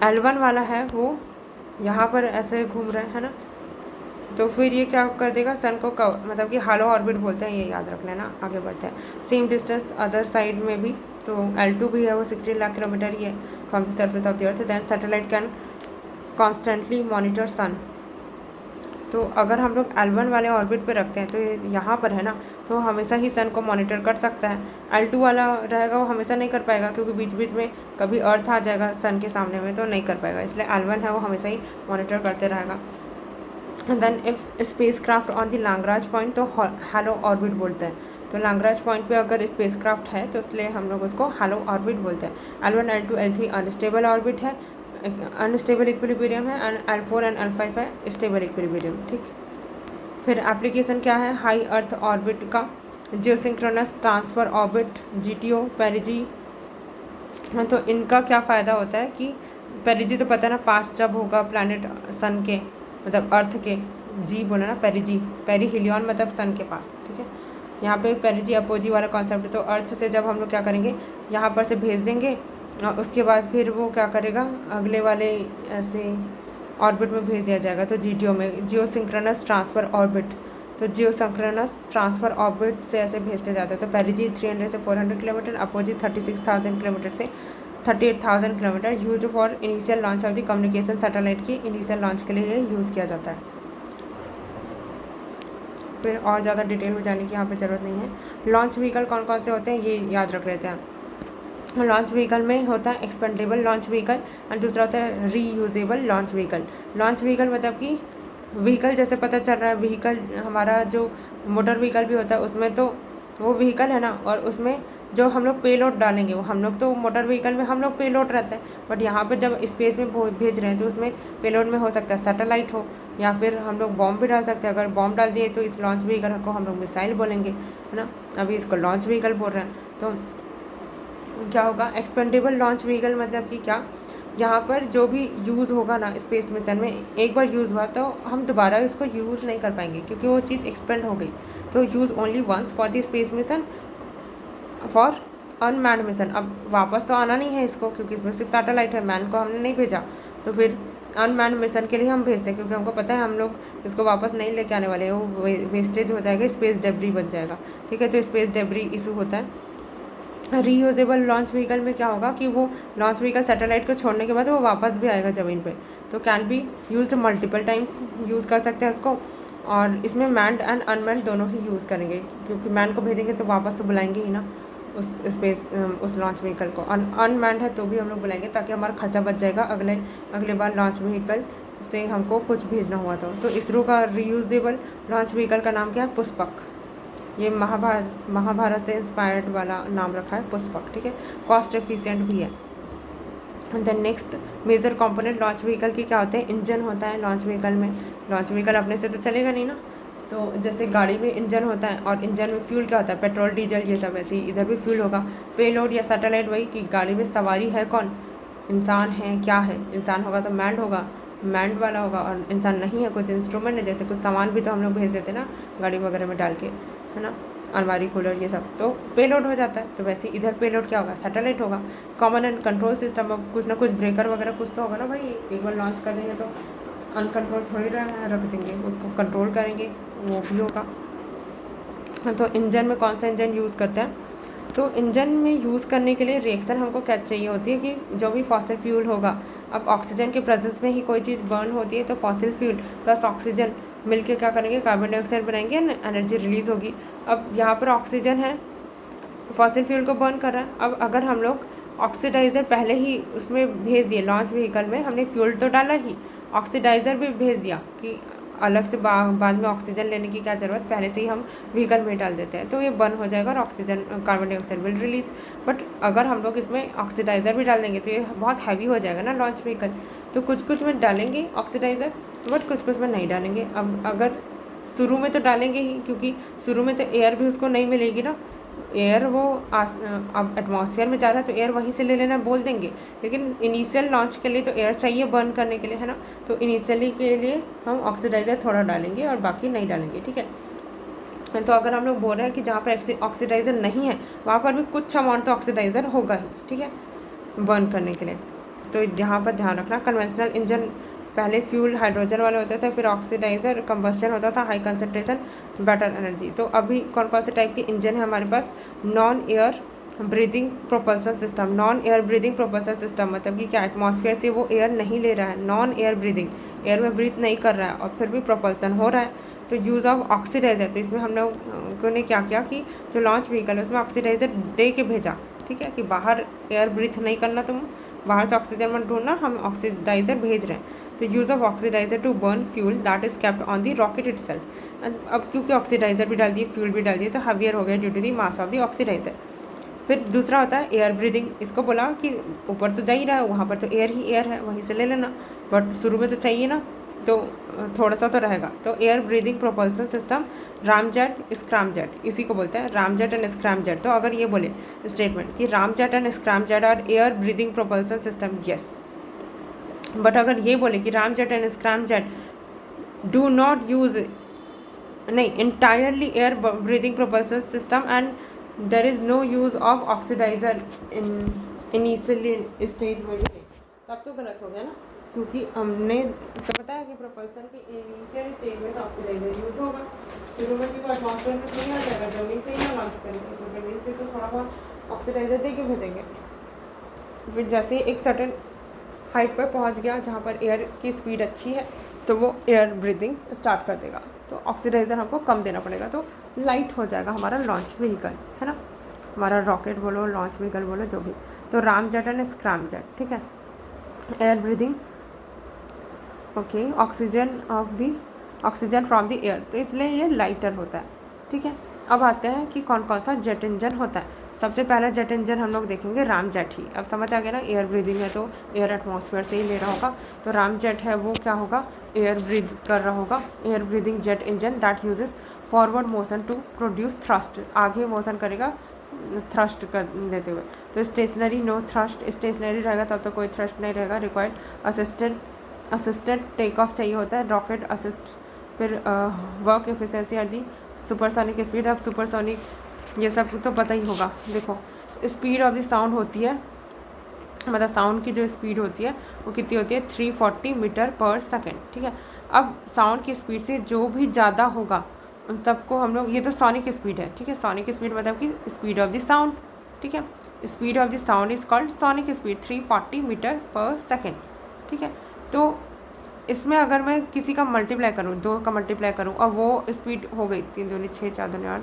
L1 वाला है वो यहाँ पर ऐसे घूम रहा है ना, तो फिर ये क्या कर देगा, सन को मतलब कि हालो ऑर्बिट बोलते हैं, ये याद रख लेना। आगे बढ़ते हैं। सेम डिस्टेंस अदर साइड में भी, तो L2 भी है वो 16 लाख किलोमीटर ही है from the surface of the earth. Then satellite can constantly monitor sun. तो अगर हम लोग L1 वाले ऑर्बिट पे रखते हैं तो ये यहाँ पर है ना, तो हमेशा ही सन को मॉनिटर कर सकता है। L2 वाला रहेगा वो हमेशा नहीं कर पाएगा, क्योंकि बीच बीच में कभी अर्थ आ जाएगा सन के सामने में तो नहीं कर पाएगा, इसलिए L1 है वो हमेशा ही मॉनिटर करते रहेगा। Then if spacecraft on the Lagrange point, तो हैलो ऑर्बिट बोलते हैं। तो लैग्रांज पॉइंट पे अगर स्पेस क्राफ्ट है तो इसलिए हम लोग उसको हैलो ऑर्बिट बोलते हैं। L1 L2 L3 unstable orbit है, अनस्टेबल इक्विलिब्रियम है, एंड L4 एंड L5 है स्टेबल इक्विलिब्रियम, ठीक। फिर एप्लीकेशन क्या है हाई अर्थ ऑर्बिट का, जियोसिंक्रोनस ट्रांसफर ऑर्बिट GTO पेरिजी। तो इनका क्या फ़ायदा होता है कि पेरिजी तो पता है ना, पास जब होगा प्लैनेट सन के, मतलब अर्थ के, जी बोला ना पेरिजी, पेरीहिलियन मतलब सन के पास, ठीक है। यहाँ पे पेरिजी अपोजी वाला कॉन्सेप्ट है। तो अर्थ से जब हम लोग क्या करेंगे, यहाँ पर से भेज देंगे और उसके बाद फिर वो क्या करेगा, अगले वाले ऐसे ऑर्बिट में भेज दिया जाएगा। तो GTO में जियोसिंक्रोनस ट्रांसफ़र ऑर्बिट, तो जियोसिंक्रोनस ट्रांसफ़र ऑर्बिट से ऐसे भेजते जाते हैं। तो पेरिजी 300 से 400 किलोमीटर, अपोजी 36,000 किलोमीटर से 38,000 kilometre, use for initial launch of the communication satellite की इनिशियल लॉन्च के लिए यूज़ किया जाता है। फिर और ज़्यादा डिटेल में जाने की यहाँ पे ज़रूरत नहीं है। लॉन्च व्हीकल कौन कौन से होते हैं ये याद रख लेते हैं। लॉन्च व्हीकल में होता है एक्सपेंडेबल लॉन्च व्हीकल और दूसरा होता है reusable launch vehicle. Launch vehicle मतलब कि व्हीकल जैसे पता चल रहा है, व्हीकल हमारा जो मोटर व्हीकल भी होता है उसमें तो वो व्हीकल है ना, और उसमें जो हम लोग पेलोड डालेंगे वो हम लोग, तो मोटर व्हीकल में हम लोग पेलोड रहता है, बट यहाँ पर जब स्पेस में भेज रहे हैं तो उसमें पेलोड में हो सकता है सैटेलाइट हो, या फिर हम लोग बॉम्ब भी डाल सकते हैं। अगर बॉम्ब डाल दिए तो इस लॉन्च व्हीकल को हम लोग मिसाइल बोलेंगे, है ना। अभी इसको लॉन्च व्हीकल बोल रहे हैं। तो क्या होगा, एक्सपेंडेबल लॉन्च व्हीकल मतलब कि क्या, यहाँ पर जो भी यूज़ होगा ना स्पेस मिशन में, एक बार यूज़ हुआ तो हम दोबारा इसको यूज़ नहीं कर पाएंगे, क्योंकि वो चीज़ एक्सपेंड हो गई। तो use only once for the space mission for unmanned mission. अब वापस तो आना नहीं है इसको, क्योंकि इसमें सिर्फ सैटेलाइट है, मैन को हमने नहीं भेजा, तो फिर अनमैन्ड मिशन के लिए हम भेजते हैं, क्योंकि हमको पता है हम लोग इसको वापस नहीं लेके आने वाले हैं, वो वेस्टेज हो जाएगा, स्पेस डेब्री बन जाएगा, ठीक है। तो स्पेस डेब्री इशू होता है। रीयूजेबल लॉन्च व्हीकल में क्या होगा कि वो लॉन्च व्हीकल सैटेलाइट को छोड़ने के बाद वो वापस भी आएगा ज़मीन पे, तो can be use multiple times, use कर सकते हैं उसको। और इसमें मैन्ड एंड अनमैन्ड दोनों ही यूज़ करेंगे, क्योंकि मैन को भेजेंगे तो वापस तो बुलाएंगे ही ना उस स्पेस उस लॉन्च व्हीकल को। अनमैन्ड है तो भी हम लोग बुलाएंगे, ताकि हमारा खर्चा बच जाएगा अगले बार लॉन्च व्हीकल से हमको कुछ भेजना हुआ तो इसरो का रीयूजेबल लॉन्च व्हीकल का नाम क्या है? पुष्पक। ये महाभारत से इंस्पायर्ड वाला नाम रखा है, पुष्पक, ठीक है। कॉस्ट एफिशिएंट भी है। Then next major component launch vehicle की क्या होते हैं? इंजन होता है लॉन्च व्हीकल में। लॉन्च व्हीकल अपने से तो चलेगा नहीं ना, तो जैसे गाड़ी में इंजन होता है, और इंजन में फ्यूल क्या होता है? पेट्रोल, डीजल, ये सब। ऐसे ही इधर भी फ्यूल होगा। पेलोड या सैटेलाइट, वही कि गाड़ी में सवारी है कौन? इंसान है, क्या है? इंसान होगा तो मैंड होगा, मैंड वाला होगा। और इंसान नहीं है, कुछ इंस्ट्रूमेंट है, जैसे कुछ सामान भी तो हम लोग भेज देते ना गाड़ी वगैरह में डाल के, है ना, अलमारी, कूलर, ये सब, तो पेलोड हो जाता है। तो वैसे इधर पेलोड क्या होगा? सैटेलाइट होगा। कॉमन एंड कंट्रोल सिस्टम, अब कुछ ना कुछ ब्रेकर वगैरह कुछ तो होगा ना भाई, एक बार लॉन्च कर देंगे तो अनकंट्रोल थोड़ी रख देंगे, उसको कंट्रोल करेंगे, वो भी होगा। तो इंजन में कौन सा इंजन यूज़ करते हैं? तो इंजन में यूज़ करने के लिए रिएक्शन हमको क्या चाहिए होती है कि जो भी फॉसिल फ्यूल होगा, अब ऑक्सीजन के प्रेजेंस में ही कोई चीज़ बर्न होती है, तो फॉसिल फ्यूल प्लस ऑक्सीजन मिलके क्या करेंगे? कार्बन डाइऑक्साइड बनाएंगे, एनर्जी रिलीज़ होगी। अब यहाँ पर ऑक्सीजन है, फॉसिल फ्यूल को बर्न कर रहा है। अब अगर हम लोग ऑक्सीडाइज़र पहले ही उसमें भेज दिए, लॉन्च व्हीकल में हमने फ्यूल तो डाला ही, ऑक्सीडाइज़र भी भेज दिया कि अलग से बाद में ऑक्सीजन लेने की क्या ज़रूरत, पहले से ही हम व्हीकल में डाल देते हैं, तो ये बर्न हो जाएगा और oxygen, carbon dioxide will release. But अगर हम लोग इसमें ऑक्सीडाइज़र भी डाल देंगे तो ये बहुत हैवी हो जाएगा ना लॉन्च व्हीकल, तो कुछ कुछ में डालेंगे ऑक्सीडाइज़र, बट कुछ कुछ में नहीं डालेंगे। अब अगर शुरू में तो डालेंगे ही, क्योंकि शुरू में तो एयर भी उसको नहीं मिलेगी ना, एयर वो अब एटमॉस्फेयर में जा रहा है तो एयर वहीं से ले लेना बोल देंगे, लेकिन इनिशियल लॉन्च के लिए तो एयर चाहिए बर्न करने के लिए, है ना, तो इनिशियली के लिए हम ऑक्सीडाइज़र थोड़ा डालेंगे और बाकी नहीं डालेंगे, ठीक है। तो अगर हम लोग बोल रहे हैं कि जहाँ पर ऑक्सीडाइज़र नहीं है वहाँ पर भी कुछ अमाउंट तो ऑक्सीडाइज़र होगा ही, ठीक है, बर्न करने के लिए। तो यहाँ पर ध्यान रखना, कन्वेंशनल इंजन पहले फ्यूल हाइड्रोजन वाले होते थे, फिर ऑक्सीडाइज़र कंबस्शन होता था, हाई कंसनट्रेशन, बेटर एनर्जी। तो अभी कौन कौन से टाइप के इंजन है हमारे पास? Non air breathing propulsion system. Non air breathing propulsion system मतलब कि क्या? एटमॉस्फेयर से वो एयर नहीं ले रहा है, नॉन एयर ब्रीदिंग, एयर में ब्रीथ नहीं कर रहा है और फिर भी प्रोपल्सन हो रहा है, तो यूज़ ऑफ ऑक्सीडाइज़र। तो इसमें हम लोगों ने क्या किया कि जो लॉन्च व्हीकल है उसमें ऑक्सीडाइज़र दे के भेजा, ठीक है, कि बाहर एयर ब्रीथ नहीं करना, तुम बाहर से ऑक्सीजन मत ढूंढना, हम ऑक्सीडाइज़र भेज रहे हैं। तो use of oxidiser to burn fuel that is kept on the rocket itself. अब क्योंकि ऑक्सीडाइज़र भी डाल दिए, फ्यूल भी डाल दिए, तो हैवियर हो गया due to the mass of the oxidiser. फिर दूसरा होता है एयर ब्रीदिंग। इसको बोला कि ऊपर तो जा ही रहा है, वहाँ पर तो एयर ही एयर है, वहीं से ले लेना, बट शुरू में तो चाहिए ना, तो थोड़ा सा तो रहेगा। तो air breathing propulsion system, ramjet, scramjet, इसी को बोलते हैं रामजेट एंड स्क्रैमजेट। तो अगर ये बोले स्टेटमेंट कि ramjet and scramjet are air breathing propulsion system, yes. But अगर ये बोले कि ramjet and scramjet do not use, नहीं, entirely air breathing propulsion system and there is no use of oxidizer in initially stage में भी, तब तो गलत हो गया ना, क्योंकि हमने तो पता है कि प्रोपल्सन के इनिशियल स्टेज में तो ऑक्सीडाइजर यूज होगा, शुरू में भी वो एटमॉस्फेयर में नहीं आ जाएगा, जमीन से ही ना लॉन्च करेंगे, तो जमीन से तो थोड़ा बहुत ऑक्सीडाइजर दे के भेजेंगे। फिर जैसे एक सर्टेन हाइट पर पहुंच गया जहाँ पर एयर की स्पीड अच्छी है, तो वो एयर ब्रीदिंग स्टार्ट कर देगा, तो ऑक्सीडाइज़र हमको कम देना पड़ेगा, तो लाइट हो जाएगा हमारा लॉन्च व्हीकल, है ना, हमारा रॉकेट बोलो, लॉन्च व्हीकल बोलो, जो भी। तो रामजेट एंड स्क्रैमजेट, ठीक है, air breathing, okay, oxygen from the air, तो इसलिए ये लाइटर होता है, ठीक है। अब आते हैं कि कौन कौन सा जेट इंजन होता है। सबसे पहला जेट इंजन हम लोग देखेंगे रामजेट ही। अब समझ आ गया ना, एयर ब्रीदिंग है तो एयर एटमॉस्फेयर से ही ले रहा होगा, तो रामजेट है वो क्या होगा? एयर ब्रीथ कर रहा होगा। Air breathing jet engine that uses forward motion to produce thrust, आगे मोशन करेगा थ्रस्ट कर देते हुए। तो स्टेशनरी, नो थ्रस्ट, स्टेशनरी रहेगा तब तो कोई थ्रस्ट नहीं रहेगा। रिक्वायर्ड असिस्टेड टेक ऑफ चाहिए होता है, रॉकेट असिस्ट। फिर work efficiency at the supersonic speed. अब सुपरसोनिक ये सब तो पता ही होगा। देखो, स्पीड ऑफ द साउंड होती है, मतलब साउंड की जो स्पीड होती है वो कितनी होती है? 340 मीटर पर सेकेंड, ठीक है। अब साउंड की स्पीड से जो भी ज़्यादा होगा उन सबको हम लोग, ये तो सोनिक स्पीड है, ठीक है, सोनिक स्पीड मतलब कि स्पीड ऑफ द साउंड, ठीक है। Speed of the sound is called sonic speed 340 metre per second, ठीक है। तो इसमें अगर मैं किसी का मल्टीप्लाई करूँ, 2 का मल्टीप्लाई करूँ और वो स्पीड हो गई 3 दूनी 6 4 दूनी 8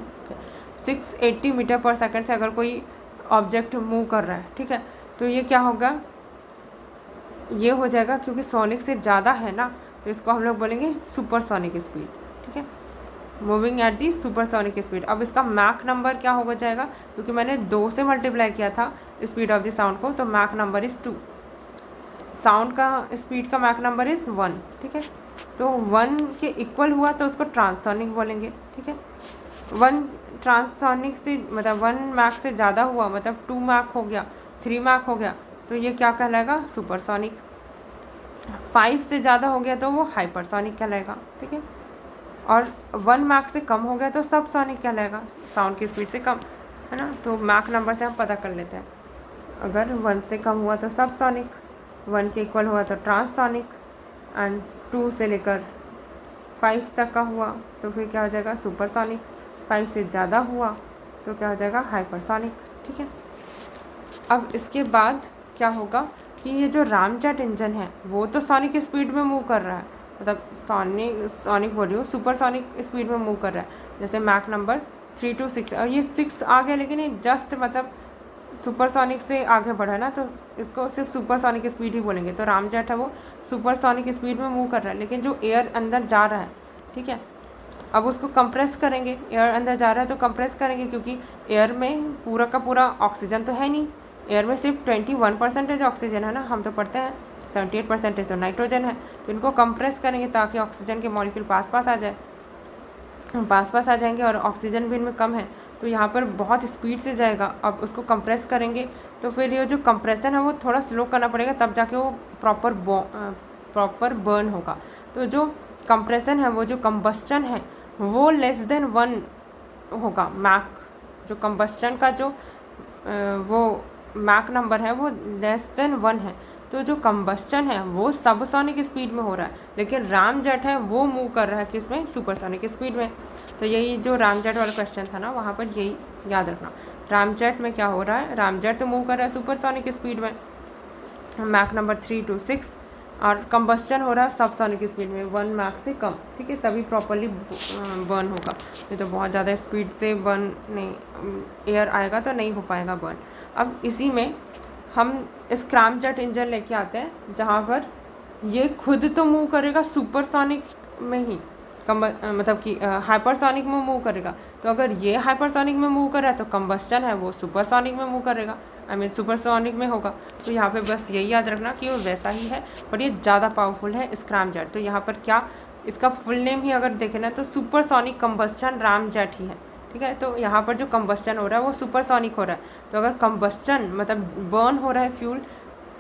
680 मीटर पर सेकेंड से अगर कोई ऑब्जेक्ट मूव कर रहा है, ठीक है, तो ये क्या होगा, ये हो जाएगा क्योंकि सोनिक से ज़्यादा है ना, तो इसको हम लोग बोलेंगे सुपरसोनिक स्पीड, ठीक है। Moving at the supersonic speed. अब इसका मैक नंबर क्या हो जाएगा, क्योंकि मैंने 2 से मल्टीप्लाई किया था स्पीड ऑफ द साउंड को, तो मैक नंबर इज़ 2। साउंड का स्पीड का मैक नंबर इज़ 1, ठीक है। तो 1 के इक्वल हुआ तो उसको ट्रांससोनिक बोलेंगे, ठीक है। 1 ट्रांससोनिक से मतलब 1 मैक से ज़्यादा हुआ, मतलब 2 मैक हो गया, 3 मैक हो गया, तो ये क्या कहलाएगा, सुपरसोनिक। 5 से ज़्यादा हो गया तो वो हाइपरसोनिक कहलाएगा, ठीक है। और 1 मैक से कम हो गया तो सबसोनिक कहलाएगा, साउंड की स्पीड से कम, है ना। तो मैक नंबर से हम पता कर लेते हैं, अगर 1 से कम हुआ तो सबसोनिक, 1 के इक्वल हुआ तो ट्रांससोनिक, एंड 2 से लेकर 5 तक का हुआ तो फिर क्या हो जाएगा, सुपरसोनिक। 5 से ज़्यादा हुआ तो क्या हो जाएगा, हाइपरसोनिक, ठीक है। अब इसके बाद क्या होगा कि ये जो रामजेट इंजन है वो तो सोनिक स्पीड में मूव कर रहा है, मतलब सोनिक बोल रही हूँ, सुपरसोनिक स्पीड में मूव कर रहा है, जैसे मैक नंबर 3 to 6, और ये 6 आ गया, लेकिन ये जस्ट मतलब सुपरसोनिक से आगे बढ़ा है ना, तो इसको सिर्फ सुपरसोनिक स्पीड ही बोलेंगे। तो रामजेट है वो सुपरसोनिक स्पीड में मूव कर रहा है, लेकिन जो एयर अंदर जा रहा है, ठीक है, अब उसको कंप्रेस करेंगे, एयर अंदर जा रहा है तो कंप्रेस करेंगे, क्योंकि एयर में पूरा का पूरा ऑक्सीजन तो है नहीं, एयर में सिर्फ 21% ऑक्सीजन है ना, हम तो पढ़ते हैं 78% तो नाइट्रोजन है, तो इनको कंप्रेस करेंगे ताकि ऑक्सीजन के मॉलिक्यूल पास पास आ जाए, पास आ जाएंगे, और ऑक्सीजन भी इनमें कम है तो यहाँ पर बहुत स्पीड से जाएगा। अब उसको कंप्रेस करेंगे तो फिर ये जो कंप्रेशन है वो थोड़ा स्लो करना पड़ेगा, तब जाके वो प्रॉपर बर्न होगा। तो जो कंप्रेशन है, वो जो कंबस्चन है वो लेस देन 1 होगा, मैक जो कंबस्चन का जो वो मैक नंबर है वो लेस देन 1 है। तो जो कंबस्चन है वो सबसोनिक स्पीड में हो रहा है, लेकिन रामजेट है वो मूव कर रहा है किसमें, सुपरसोनिक स्पीड में। तो यही जो रामजेट वाला क्वेश्चन था ना, वहाँ पर यही याद रखना, रामजेट में क्या हो रहा है, रामजेट तो मूव कर रहा है सुपरसोनिक स्पीड में, मैक नंबर 3 to 6, और कंबस्चन हो रहा है सबसोनिक स्पीड में 1 मैक से कम, ठीक है, तभी प्रॉपरली बर्न होगा। ये तो बहुत ज़्यादा स्पीड से बर्न नहीं, एयर आएगा तो नहीं हो पाएगा बर्न। अब इसी में हम स्क्रैमजेट इंजन लेके आते हैं, जहाँ पर ये खुद तो मूव करेगा सुपरसोनिक में ही, मतलब कि हाइपरसोनिक में मूव करेगा। तो अगर ये हाइपरसोनिक में मूव कर रहा है तो कंबस्चन है वो सुपरसोनिक में मूव करेगा, आई मीन सुपरसोनिक में होगा। तो यहाँ पे बस यही याद रखना कि वो वैसा ही है, बट ये ज़्यादा पावरफुल है स्क्रैमजेट। तो यहाँ पर क्या, इसका फुल नेम ही अगर देखें ना तो सुपरसोनिक कंबस्चन रामजेट ही है, ठीक है। तो यहाँ पर जो कंबस्चन हो रहा है वो सुपरसोनिक हो रहा है। तो अगर कंबस्चन मतलब बर्न हो रहा है फ्यूल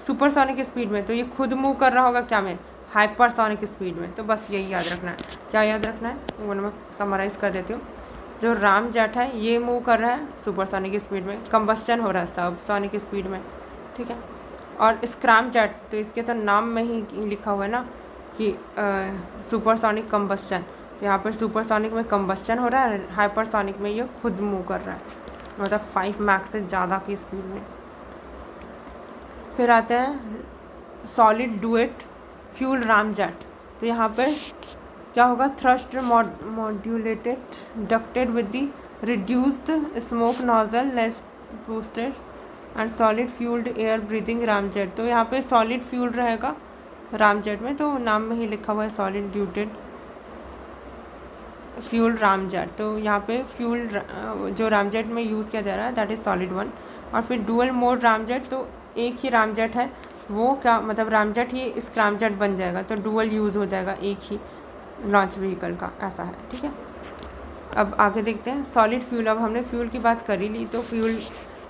सुपरसोनिक स्पीड में, तो ये खुद मूव कर रहा होगा क्या में, हाइपरसोनिक स्पीड में। तो बस यही याद रखना है। क्या याद रखना है, एक बार मैं समराइज़ कर देती हूँ। जो रामजेट है ये मूव कर रहा है सुपरसोनिक स्पीड में, कंबस्चन हो रहा है सबसोनिक स्पीड में, ठीक है। और स्क्रैमजेट तो इसके तो नाम में ही लिखा हुआ है ना कि सुपरसोनिक कंबस्चन, यहाँ पर सुपरसोनिक में कंबस्चन हो रहा है, हाइपरसोनिक में ये खुद मूव कर रहा है, मतलब 5 मैक से ज़्यादा की स्पीड में। फिर आते हैं सॉलिड ड्यूएट फ्यूल रामजेट। तो यहाँ पर क्या होगा, thrust modulated ducted with the reduced smoke nozzle less boosted and solid fuelled air breathing ramjet. तो यहाँ पे सॉलिड फ्यूल रहेगा रामजेट में, तो नाम में ही लिखा हुआ है सॉलिड ड्यूटेड फ्यूल रामजेट। तो यहाँ पे फ्यूल जो रामजेट में यूज़ किया जा रहा है दैट इज़ सॉलिड 1। और फिर डुअल मोड रामजेट, तो एक ही रामजेट है वो, क्या मतलब रामजेट ही स्क्रैमजेट बन जाएगा, तो डुअल यूज़ हो जाएगा एक ही लॉन्च व्हीकल का, ऐसा है, ठीक है। अब आगे देखते हैं सॉलिड फ्यूल। अब हमने फ्यूल की बात कर ही ली, तो फ्यूल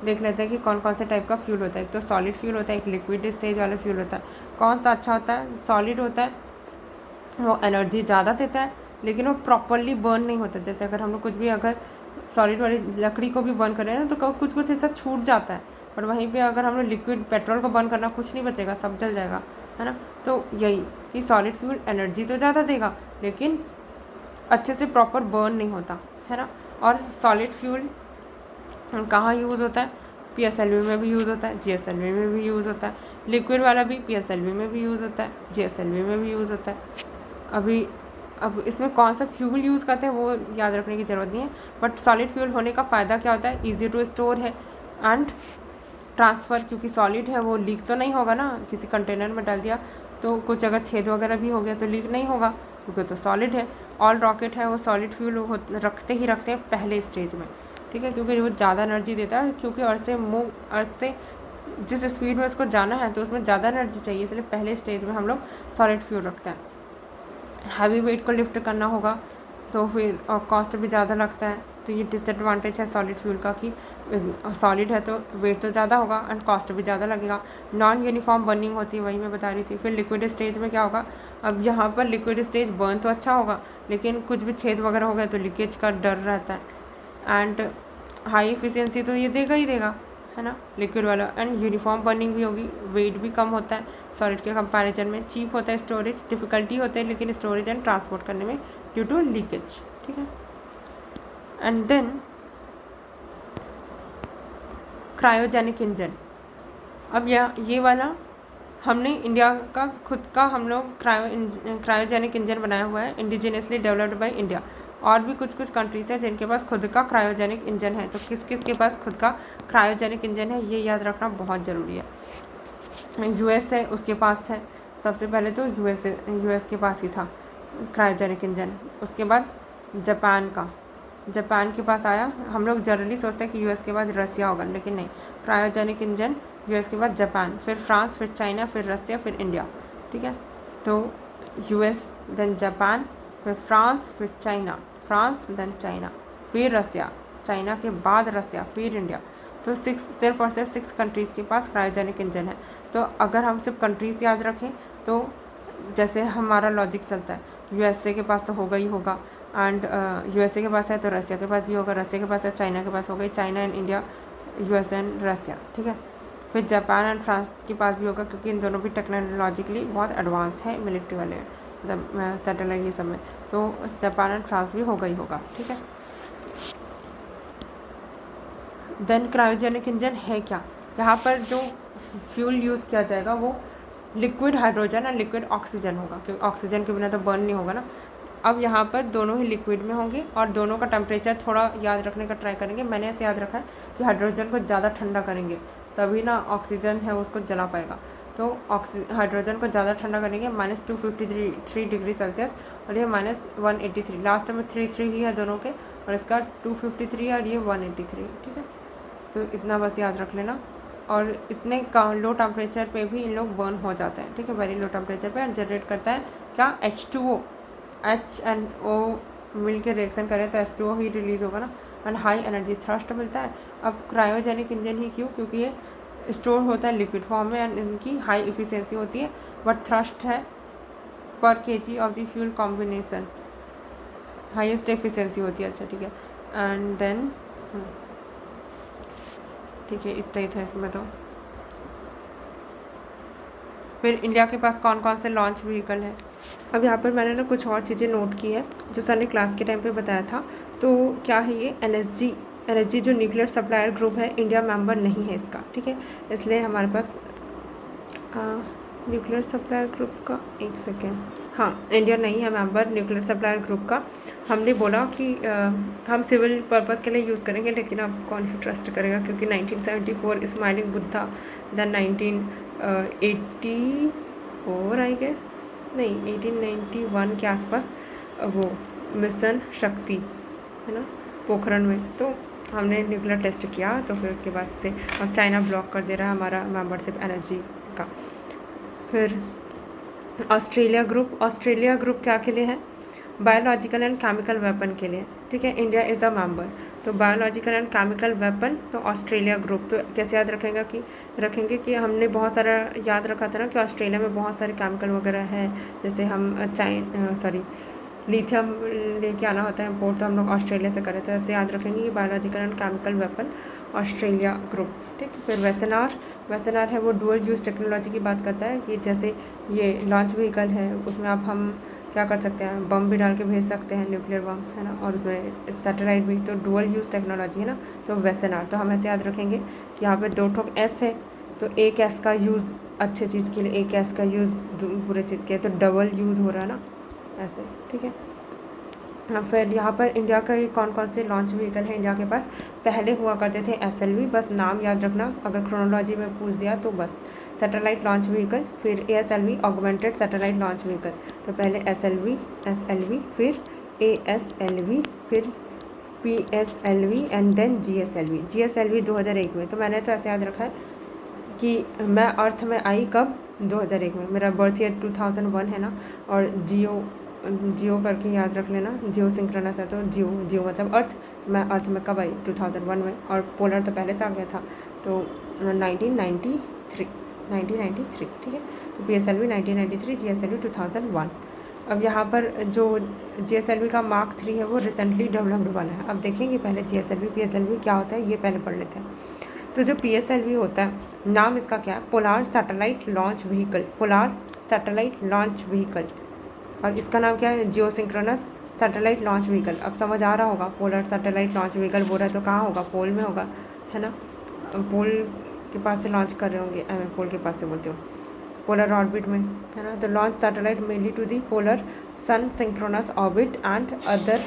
देख लेते हैं कि कौन कौन से टाइप का फ्यूल होता है। एक तो सॉलिड फ्यूल होता है, एक लिक्विड स्टेज वाला फ्यूल होता है। कौन सा अच्छा होता है, सॉलिड होता है, वो एनर्जी ज़्यादा देता है लेकिन वो प्रॉपरली बर्न नहीं होता। जैसे अगर हम लोग कुछ भी अगर सॉलिड वाली लकड़ी को भी बर्न कर रहे हैं ना तो कुछ कुछ ऐसा छूट जाता है, पर वहीं पे अगर हम लोग लिक्विड पेट्रोल को बर्न करना, कुछ नहीं बचेगा, सब जल जाएगा, है ना। तो यही कि सॉलिड फ्यूल एनर्जी तो ज़्यादा देगा लेकिन अच्छे से प्रॉपर बर्न नहीं होता, है ना। और सॉलिड फ्यूल कहाँ यूज़ होता है, PSLV में भी यूज़ होता है, GSLV में भी यूज़ होता है। लिक्विड वाला भी PSLV में भी यूज़ होता है, GSLV में भी यूज़ होता है। अब इसमें कौन सा फ्यूल यूज़ करते हैं वो याद रखने की ज़रूरत नहीं है, बट सॉलिड फ्यूल होने का फ़ायदा क्या होता है, ईजी टू स्टोर है एंड ट्रांसफ़र, क्योंकि सॉलिड है वो लीक तो नहीं होगा ना, किसी कंटेनर में डाल दिया तो कुछ अगर छेद वगैरह भी हो गया तो लीक नहीं होगा, क्योंकि तो सॉलिड है। ऑल रॉकेट है वो सॉलिड फ्यूल रखते हैं पहले स्टेज में, ठीक है, क्योंकि वो ज़्यादा एनर्जी देता है, क्योंकि अर्थ से जिस स्पीड में उसको जाना है तो उसमें ज़्यादा एनर्जी चाहिए, इसलिए पहले स्टेज में हम लोग सॉलिड फ्यूल रखते हैं। हैवी वेट को लिफ्ट करना होगा तो फिर कॉस्ट भी ज़्यादा लगता है, तो ये डिसएडवांटेज है सॉलिड फ्यूल का कि सॉलिड है तो वेट तो ज़्यादा होगा एंड कॉस्ट भी ज़्यादा लगेगा। नॉन यूनिफॉर्म बर्निंग होती है, वही मैं बता रही थी। फिर लिक्विड स्टेज में क्या होगा, अब यहाँ पर लिक्विड स्टेज बर्न तो अच्छा होगा, लेकिन कुछ भी छेद वगैरह हो गया तो लीकेज का डर रहता है एंड हाई एफिशिएंसी तो ये देगा ही देगा, है ना, लिक्विड वाला। एंड यूनिफॉर्म बर्निंग भी होगी, वेट भी कम होता है सॉलिड के कंपैरिजन में, चीप होता है स्टोरेज, डिफ़िकल्टी होते हैं लेकिन स्टोरेज एंड ट्रांसपोर्ट करने में ड्यू टू लीकेज, ठीक है। And then cryogenic engine. अब ये वाला हमने इंडिया का खुद का हम लोग क्रायोजेनिक इंजन बनाया हुआ है, इंडिजिनियसली डेवलप्ड बाय इंडिया। और भी कुछ कंट्रीज हैं जिनके पास खुद का क्रायोजेनिक इंजन है, तो किस किस के पास खुद का क्रायोजेनिक इंजन है ये याद रखना बहुत ज़रूरी है। यूएस है, उसके पास है, सबसे पहले तो यूएस के पास ही था क्रायोजेनिक इंजन। उसके बाद जापान के पास आया। हम लोग जनरली सोचते हैं कि यूएस के बाद रसिया होगा, लेकिन नहीं, क्रायोजेनिक इंजन यूएस के बाद जापान, फिर फ्रांस, फिर चाइना, फिर रसिया, फिर इंडिया, ठीक है। तो यूएस, देन जापान, फिर फ्रांस, फिर चाइना, फ्रांस देन चाइना, फिर रसिया, चाइना के बाद रसिया, फिर इंडिया। तो सिर्फ और सिर्फ 6 कंट्रीज़ के पास क्रायोजेनिक इंजन है। तो अगर हम सिर्फ कंट्रीज़ याद रखें तो जैसे हमारा लॉजिक चलता है, यूएसए के पास तो होगा ही होगा, एंड यूएसए के पास है तो रसिया के पास भी होगा, रसिया के पास है चाइना के पास होगा, China and India, US and Russia, ठीक है। फिर जापान एंड फ्रांस के पास भी होगा, क्योंकि इन दोनों भी टेक्नोलॉजिकली बहुत एडवांस है, मिलिट्री वाले मतलब सैटेलाइट ये सब में, तो जापान एंड फ्रांस भी होगा ही होगा, ठीक है। देन क्रायोजेनिक इंजन है क्या, यहाँ पर जो फ्यूल यूज़ किया जाएगा वो लिक्विड हाइड्रोजन और लिक्विड ऑक्सीजन होगा, क्योंकि ऑक्सीजन के बिना तो बर्न नहीं होगा ना। अब यहाँ पर दोनों ही लिक्विड में होंगे और दोनों का टेम्परेचर थोड़ा याद रखने का ट्राई करेंगे। मैंने ऐसे याद रखा है कि हाइड्रोजन को ज़्यादा ठंडा करेंगे तभी ना ऑक्सीजन है उसको जला पाएगा, तो हाइड्रोजन को ज़्यादा ठंडा करेंगे -253 डिग्री सेल्सियस, और ये -183, लास्ट में 3 ही है दोनों के, और इसका 253 और ये 183, ठीक है। तो इतना बस याद रख लेना। और इतने लो टेम्परेचर पे भी इन लोग बर्न हो जाते हैं, ठीक है, वेरी लो टेम्परेचर पे, जनरेट करता है क्या, H2O, H एंड O मिल के रिएक्शन करें तो H2O ही रिलीज़ होगा ना, एंड हाई एनर्जी थ्रस्ट मिलता है। अब क्रायोजेनिक इंजन ही क्यों, क्योंकि ये स्टोर होता है लिक्विड फॉर्म में एंड इनकी हाई इफिशिएंसी होती है, बट थ्रस्ट है पर kg of the fuel combination, highest efficiency होती है, अच्छा ठीक है। एंड देन ठीक है, इतना ही था इसमें। तो फिर इंडिया के पास कौन कौन से लॉन्च व्हीकल है। अब यहाँ पर मैंने ना कुछ और चीज़ें नोट की है जो सर ने क्लास के टाइम पे बताया था। तो क्या है ये NSG जो न्यूक्लियर सप्लायर ग्रुप है, इंडिया मेंबर नहीं है इसका, ठीक है, इसलिए हमारे पास न्यूक्लियर सप्लायर ग्रुप का, एक सेकेंड, हाँ, इंडिया नहीं है मेंबर न्यूक्लियर सप्लायर ग्रुप का। हमने बोला कि हम सिविल पर्पस के लिए यूज़ करेंगे, लेकिन अब कौन ही ट्रस्ट करेगा, क्योंकि 1974 smiling Buddha, then 1984 I guess, नहीं 1891 के आसपास वो मिशन शक्ति है ना पोखरण में, तो हमने न्यूक्लियर टेस्ट किया, तो फिर उसके बाद से अब चाइना ब्लॉक कर दे रहा है हमारा मेंबरशिप NSG का। फिर ऑस्ट्रेलिया ग्रुप क्या के लिए है, बायोलॉजिकल एंड केमिकल वेपन के लिए, ठीक है, इंडिया इज़ अ मेंबर। तो बायोलॉजिकल एंड केमिकल वेपन, तो ऑस्ट्रेलिया ग्रुप, तो कैसे याद रखेंगे कि हमने बहुत सारा याद रखा था ना कि ऑस्ट्रेलिया में बहुत सारे केमिकल वगैरह है, जैसे हम लिथियम लेके आना होता है इम्पोर्ट, तो हम लोग ऑस्ट्रेलिया से करे थे, ऐसे याद रखेंगे कि biological and chemical weapon Australia group, ठीक। फिर वेस्टर्न आर है वो डुअल यूज़ टेक्नोलॉजी की बात करता है, कि जैसे ये लॉन्च व्हीकल है उसमें अब हम क्या कर सकते हैं, बम भी डाल के भेज सकते हैं, न्यूक्लियर बम, है ना, और उसमें सैटेलाइट भी, तो डुअल यूज़ टेक्नोलॉजी है ना। तो वेस्टर्न आर्ट, तो हम ऐसे याद रखेंगे कि यहाँ पे 2 ठोक एस है, तो एक एस का यूज़ अच्छे चीज़ के लिए, एक एस का यूज़ बुरे चीज़ के लिए, तो डबल यूज़ हो रहा है ना ऐसे, ठीक है। फिर यहाँ पर इंडिया का कौन कौन से लॉन्च व्हीकल है इंडिया के पास। पहले हुआ करते थे SLV, बस नाम याद रखना, अगर क्रोनोलॉजी में पूछ दिया तो बस। सैटेलाइट लॉन्च व्हीकल, फिर ASLV augmented satellite launch vehicle. तो पहले SLV, फिर ASLV, फिर PSLV एंड देन GSLV 2001 में। तो मैंने तो ऐसे याद रखा है कि मैं अर्थ में आई कब, 2001 में, मेरा बर्थ ईयर 2001 है ना। और जियो करके याद रख लेना, जियो सिंक्रोनस है, तो जियो मतलब अर्थ। मैं अर्थ में कब आई, 2001 में, और पोलर तो पहले से आ गया था, तो 1993, ठीक है। तो PSLV 1993, GSLV 2001। अब यहाँ पर जो GSLV का Mark 3 है वो रिसेंटली डेवलप्ड वाला है। अब देखेंगे पहले GSLV PSLV क्या होता है, ये पहले पढ़ लेते हैं। तो जो PSLV होता है, नाम इसका क्या है, polar satellite launch vehicle, polar satellite launch vehicle. और इसका नाम क्या है, जियो सिंक्रोनस सैटेलाइट लॉन्च व्हीकल। अब समझ आ रहा होगा, पोलर सैटेलाइट लॉन्च व्हीकल बोल रहा है तो कहाँ होगा, पोल में होगा, है ना। पोल के पास से लॉन्च कर रहे होंगे, पोल के पास से बोलते हो, पोलर ऑर्बिट में, है ना। तो launch satellite mainly to the polar sun synchronous orbit and other